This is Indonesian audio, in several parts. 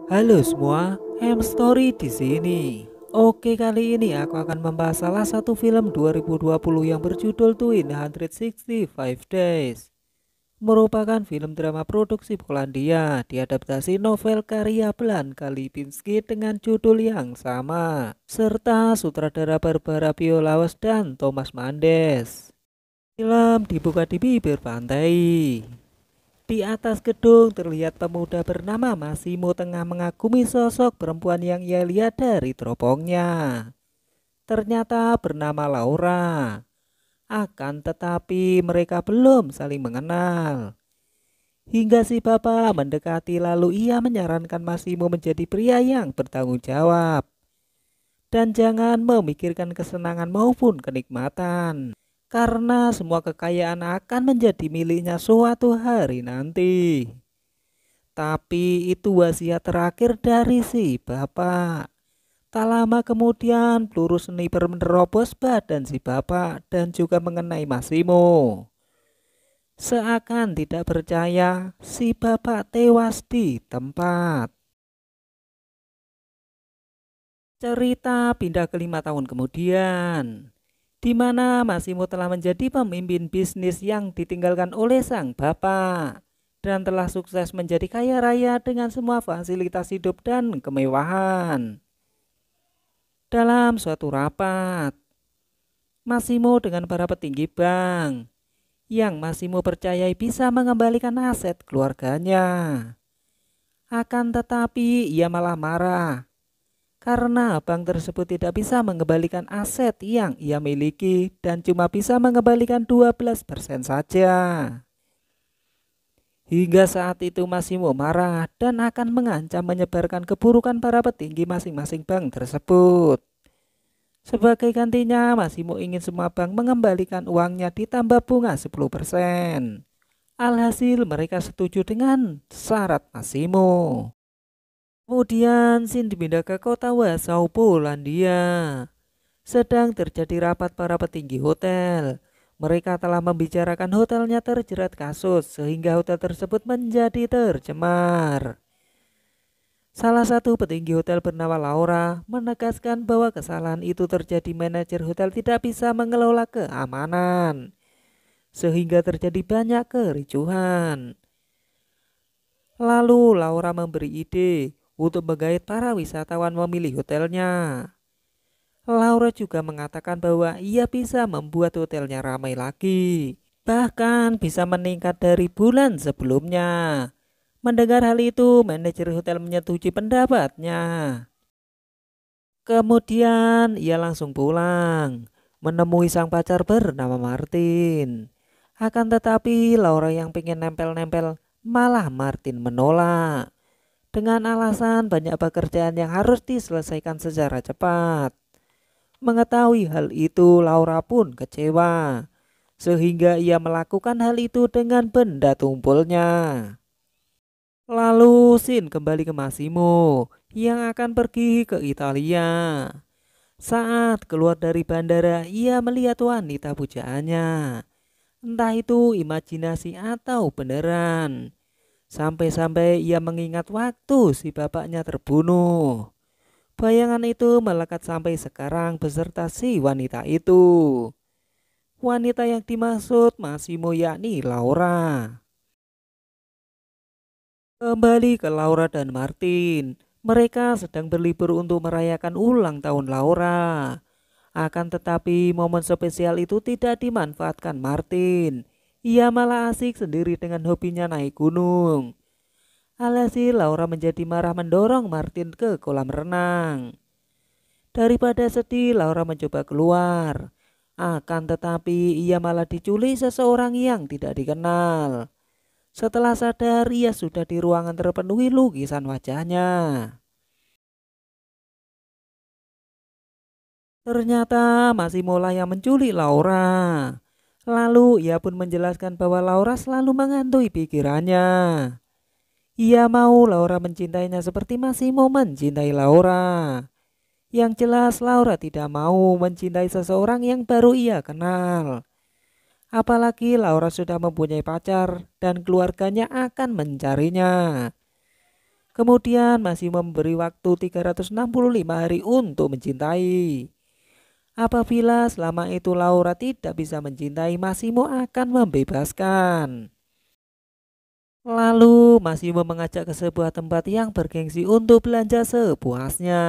Halo semua, Story di sini. Oke, kali ini aku akan membahas salah satu film 2020 yang berjudul 365 Days. Merupakan film drama produksi Polandia, diadaptasi novel karya Blanka Lipinski dengan judul yang sama, serta sutradara Barbara Biolawas dan Thomas Mandes. Film dibuka di bibir pantai. Di atas gedung terlihat pemuda bernama Massimo tengah mengagumi sosok perempuan yang ia lihat dari teropongnya. Ternyata bernama Laura. Akan tetapi mereka belum saling mengenal. Hingga si bapak mendekati lalu ia menyarankan Massimo menjadi pria yang bertanggung jawab. Dan jangan memikirkan kesenangan maupun kenikmatan. Karena semua kekayaan akan menjadi miliknya suatu hari nanti. Tapi itu wasiat terakhir dari si bapak. Tak lama kemudian peluru sniper menerobos badan si bapak dan juga mengenai Massimo. Seakan tidak percaya, si bapak tewas di tempat. Cerita pindah ke 5 tahun kemudian, di mana Massimo telah menjadi pemimpin bisnis yang ditinggalkan oleh sang bapak dan telah sukses menjadi kaya raya dengan semua fasilitas hidup dan kemewahan. Dalam suatu rapat, Massimo dengan para petinggi bank yang Massimo percayai bisa mengembalikan aset keluarganya. Akan tetapi ia malah marah karena bank tersebut tidak bisa mengembalikan aset yang ia miliki dan cuma bisa mengembalikan 12% saja. Hingga saat itu Massimo marah dan akan mengancam menyebarkan keburukan para petinggi masing-masing bank tersebut. Sebagai gantinya, Massimo ingin semua bank mengembalikan uangnya ditambah bunga 10%. Alhasil mereka setuju dengan syarat Massimo. Kemudian Sin dipindah ke kota Warsaw, Polandia. Sedang terjadi rapat para petinggi hotel. Mereka telah membicarakan hotelnya terjerat kasus sehingga hotel tersebut menjadi tercemar. Salah satu petinggi hotel bernama Laura menegaskan bahwa kesalahan itu terjadi manajer hotel tidak bisa mengelola keamanan sehingga terjadi banyak kericuhan. Lalu Laura memberi ide untuk menggait para wisatawan memilih hotelnya. Laura juga mengatakan bahwa ia bisa membuat hotelnya ramai lagi, bahkan bisa meningkat dari bulan sebelumnya. Mendengar hal itu, manajer hotel menyetujui pendapatnya. Kemudian ia langsung pulang, menemui sang pacar bernama Martin. Akan tetapi Laura yang pengen nempel-nempel, malah Martin menolak. Dengan alasan banyak pekerjaan yang harus diselesaikan secara cepat. Mengetahui hal itu, Laura pun kecewa, sehingga ia melakukan hal itu dengan benda tumpulnya. Lalu Sin kembali ke Massimo yang akan pergi ke Italia. Saat keluar dari bandara, ia melihat wanita pujaannya. Entah itu imajinasi atau beneran. Sampai-sampai ia mengingat waktu si bapaknya terbunuh. Bayangan itu melekat sampai sekarang beserta si wanita itu. Wanita yang dimaksud Massimo yakni Laura. Kembali ke Laura dan Martin. Mereka sedang berlibur untuk merayakan ulang tahun Laura. Akan tetapi momen spesial itu tidak dimanfaatkan Martin. Ia malah asik sendiri dengan hobinya naik gunung. Alhasil Laura menjadi marah mendorong Martin ke kolam renang. Daripada sedih, Laura mencoba keluar. Akan tetapi ia malah diculik seseorang yang tidak dikenal. Setelah sadar, ia sudah di ruangan terpenuhi lukisan wajahnya. Ternyata masih mulai yang menculik Laura. Lalu ia pun menjelaskan bahwa Laura selalu menghantui pikirannya. Ia mau Laura mencintainya seperti Massimo mencintai Laura. Yang jelas Laura tidak mau mencintai seseorang yang baru ia kenal. Apalagi Laura sudah mempunyai pacar dan keluarganya akan mencarinya. Kemudian masih memberi waktu 365 hari untuk mencintai. Apabila selama itu Laura tidak bisa mencintai, Massimo akan membebaskan. Lalu Massimo mengajak ke sebuah tempat yang bergengsi untuk belanja sepuasnya.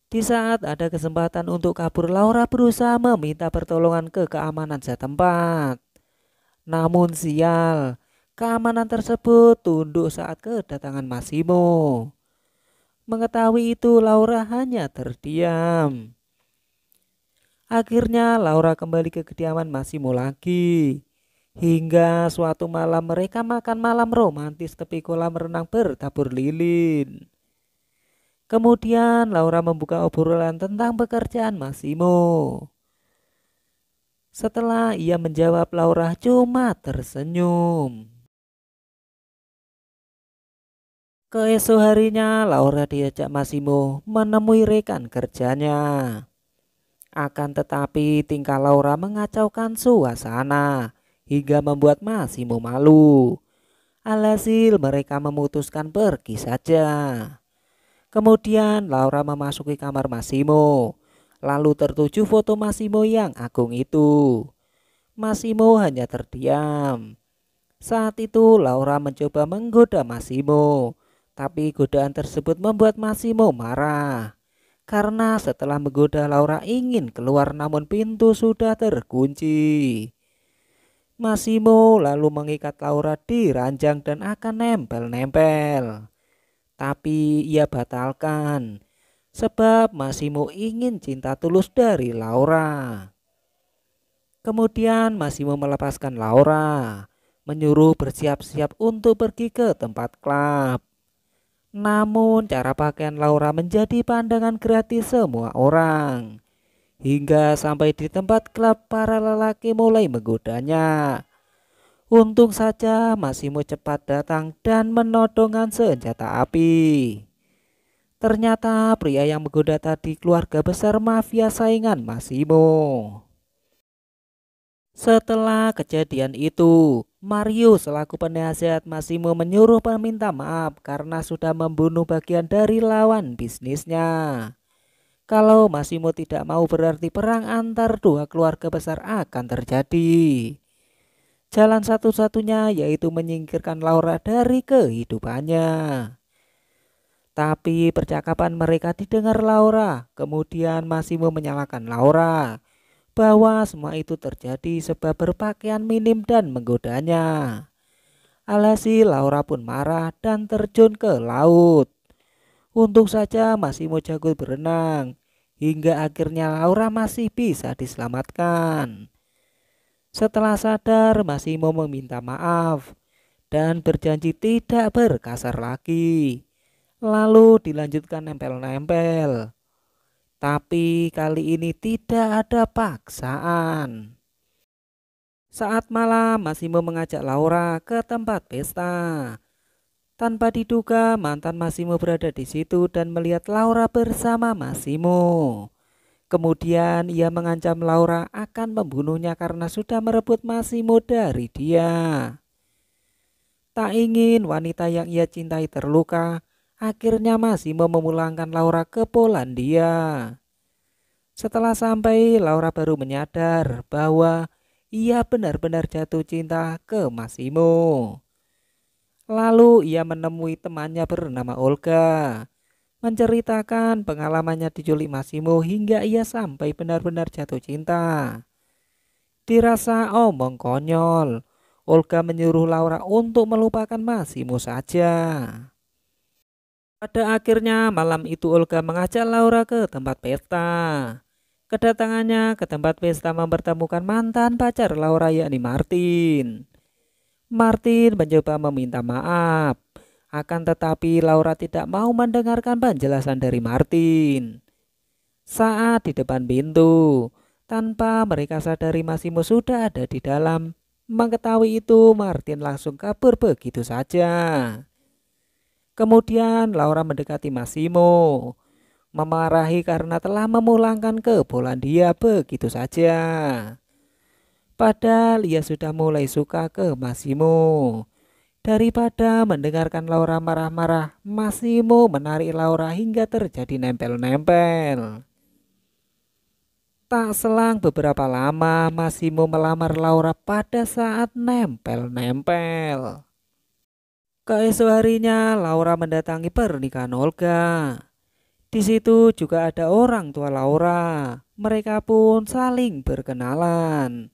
Di saat ada kesempatan untuk kabur, Laura berusaha meminta pertolongan ke keamanan setempat. Namun sial, keamanan tersebut tunduk saat kedatangan Massimo. Mengetahui itu, Laura hanya terdiam. Akhirnya Laura kembali ke kediaman Massimo lagi. Hingga suatu malam mereka makan malam romantis tepi kolam renang bertabur lilin. Kemudian Laura membuka obrolan tentang pekerjaan Massimo. Setelah ia menjawab, Laura cuma tersenyum. Keesok harinya Laura diajak Massimo menemui rekan kerjanya. Akan tetapi tingkah Laura mengacaukan suasana hingga membuat Massimo malu. Alhasil mereka memutuskan pergi saja. Kemudian Laura memasuki kamar Massimo, lalu tertuju foto Massimo yang agung itu. Massimo hanya terdiam. Saat itu Laura mencoba menggoda Massimo, tapi godaan tersebut membuat Massimo marah. Karena setelah menggoda, Laura ingin keluar namun pintu sudah terkunci. Massimo lalu mengikat Laura di ranjang dan akan nempel-nempel. Tapi ia batalkan sebab Massimo ingin cinta tulus dari Laura. Kemudian Massimo melepaskan Laura, menyuruh bersiap-siap untuk pergi ke tempat klub. Namun cara pakaian Laura menjadi pandangan gratis semua orang. Hingga sampai di tempat klub para lelaki mulai menggodanya. Untung saja Massimo cepat datang dan menodongkan senjata api. Ternyata pria yang menggoda tadi keluarga besar mafia saingan Massimo. Setelah kejadian itu, Mario selaku penasihat Massimo menyuruh meminta maaf karena sudah membunuh bagian dari lawan bisnisnya. Kalau Massimo tidak mau, berarti perang antar dua keluarga besar akan terjadi. Jalan satu-satunya yaitu menyingkirkan Laura dari kehidupannya. Tapi percakapan mereka didengar Laura. Kemudian Massimo menyalahkan Laura bahwa semua itu terjadi sebab berpakaian minim dan menggodanya. Alhasil Laura pun marah dan terjun ke laut. Untung saja Massimo jago berenang, hingga akhirnya Laura masih bisa diselamatkan. Setelah sadar, Massimo meminta maaf dan berjanji tidak berkasar lagi. Lalu dilanjutkan nempel-nempel. Tapi kali ini tidak ada paksaan. Saat malam, Massimo mengajak Laura ke tempat pesta. Tanpa diduga, mantan Massimo berada di situ dan melihat Laura bersama Massimo. Kemudian ia mengancam Laura akan membunuhnya karena sudah merebut Massimo dari dia. Tak ingin wanita yang ia cintai terluka, akhirnya Massimo memulangkan Laura ke Polandia. Setelah sampai, Laura baru menyadar bahwa ia benar-benar jatuh cinta ke Massimo. Lalu ia menemui temannya bernama Olga, menceritakan pengalamannya diculik Massimo hingga ia sampai benar-benar jatuh cinta. Dirasa omong konyol, Olga menyuruh Laura untuk melupakan Massimo saja. Pada akhirnya malam itu Olga mengajak Laura ke tempat pesta. Kedatangannya ke tempat pesta mempertemukan mantan pacar Laura yakni Martin. Martin mencoba meminta maaf, akan tetapi Laura tidak mau mendengarkan penjelasan dari Martin. Saat di depan pintu, tanpa mereka sadari Massimo sudah ada di dalam. Mengetahui itu, Martin langsung kabur begitu saja. Kemudian Laura mendekati Massimo, memarahi karena telah memulangkan ke Polandia begitu saja. Padahal ia sudah mulai suka ke Massimo. Daripada mendengarkan Laura marah-marah, Massimo menarik Laura hingga terjadi nempel-nempel. Tak selang beberapa lama, Massimo melamar Laura pada saat nempel-nempel. Keesok harinya, Laura mendatangi pernikahan Olga. Di situ juga ada orang tua Laura. Mereka pun saling berkenalan.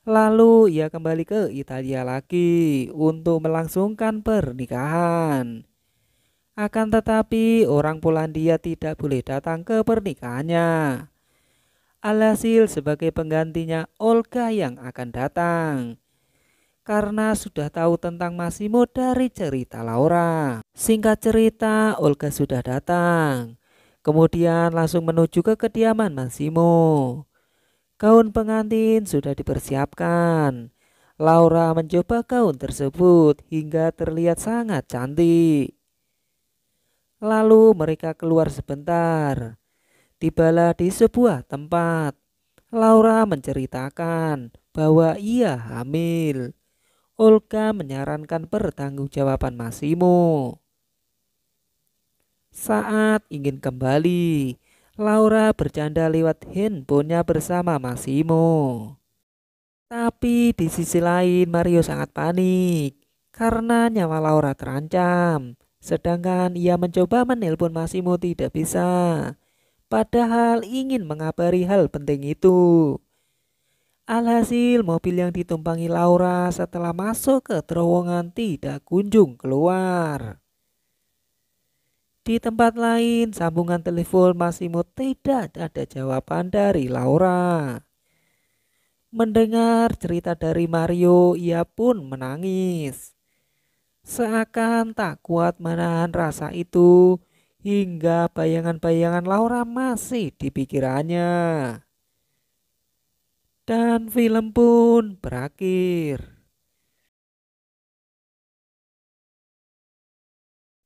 Lalu ia kembali ke Italia lagi untuk melangsungkan pernikahan. Akan tetapi orang Polandia tidak boleh datang ke pernikahannya. Alhasil sebagai penggantinya Olga yang akan datang. Karena sudah tahu tentang Massimo dari cerita Laura. Singkat cerita, Olga sudah datang. Kemudian langsung menuju ke kediaman Massimo. Gaun pengantin sudah dipersiapkan. Laura mencoba gaun tersebut hingga terlihat sangat cantik. Lalu mereka keluar sebentar. Tibalah di sebuah tempat. Laura menceritakan bahwa ia hamil. Olga menyarankan pertanggungjawaban Massimo. Saat ingin kembali, Laura bercanda lewat handphonenya bersama Massimo. Tapi di sisi lain Mario sangat panik karena nyawa Laura terancam. Sedangkan ia mencoba menelpon Massimo tidak bisa. Padahal ingin mengabari hal penting itu. Alhasil mobil yang ditumpangi Laura setelah masuk ke terowongan tidak kunjung keluar. Di tempat lain, sambungan telepon Massimo tidak ada jawaban dari Laura. Mendengar cerita dari Mario, ia pun menangis. Seakan tak kuat menahan rasa itu, hingga bayangan-bayangan Laura masih di pikirannya. Dan film pun berakhir.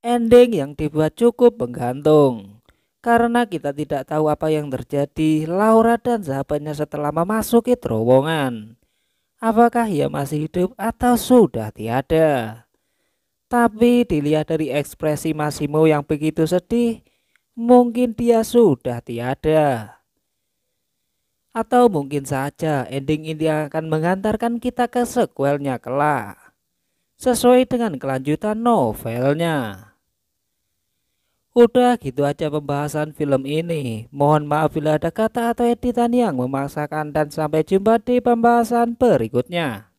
Ending yang dibuat cukup menggantung. Karena kita tidak tahu apa yang terjadi Laura dan sahabatnya setelah memasuki terowongan. Apakah ia masih hidup atau sudah tiada? Tapi dilihat dari ekspresi Massimo yang begitu sedih, mungkin dia sudah tiada. Atau mungkin saja ending ini akan mengantarkan kita ke sequelnya kelak, sesuai dengan kelanjutan novelnya. Udah gitu aja pembahasan film ini. Mohon maaf bila ada kata atau editan yang memaksakan, dan sampai jumpa di pembahasan berikutnya.